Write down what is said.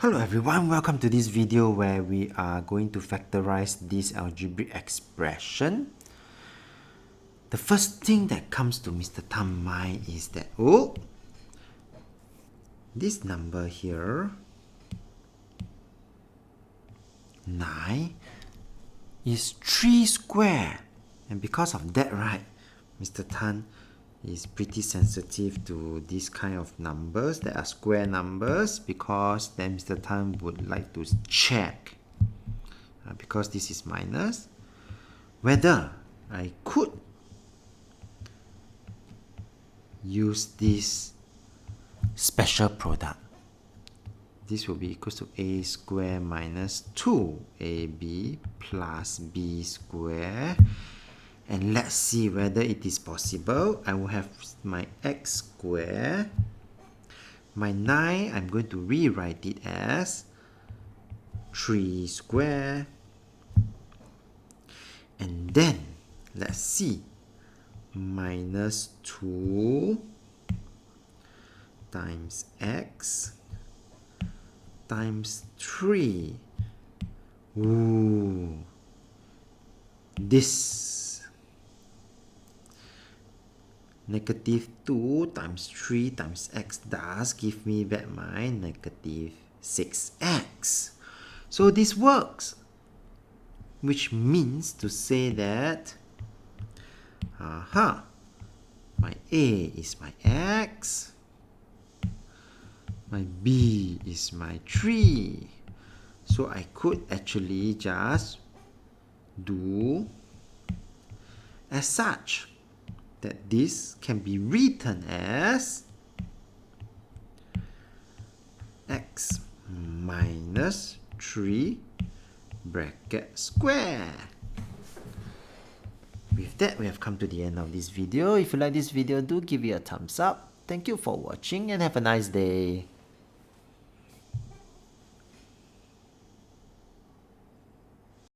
Hello everyone, welcome to this video where we are going to factorize this algebraic expression. The first thing that comes to Mr. Tan's mind is that, this number here, 9, is 3 square. And because of that, right, Mr. Tan is pretty sensitive to this kind of numbers that are square numbers, because then Mr. Tan would like to check, because this is minus, whether I could use this special product. This will be equal to a square minus 2ab plus b square. And let's see whether it is possible. I will have my x square. My 9, I'm going to rewrite it as 3 square. And then, let's see. Minus 2 times x times 3. This negative 2 times 3 times x does give me back my negative 6x. So this works, which means to say that my a is my x, my b is my 3. So I could actually just do as such that this can be written as x minus 3 bracket square. With that, we have come to the end of this video. If you like this video, do give it a thumbs up. Thank you for watching and have a nice day.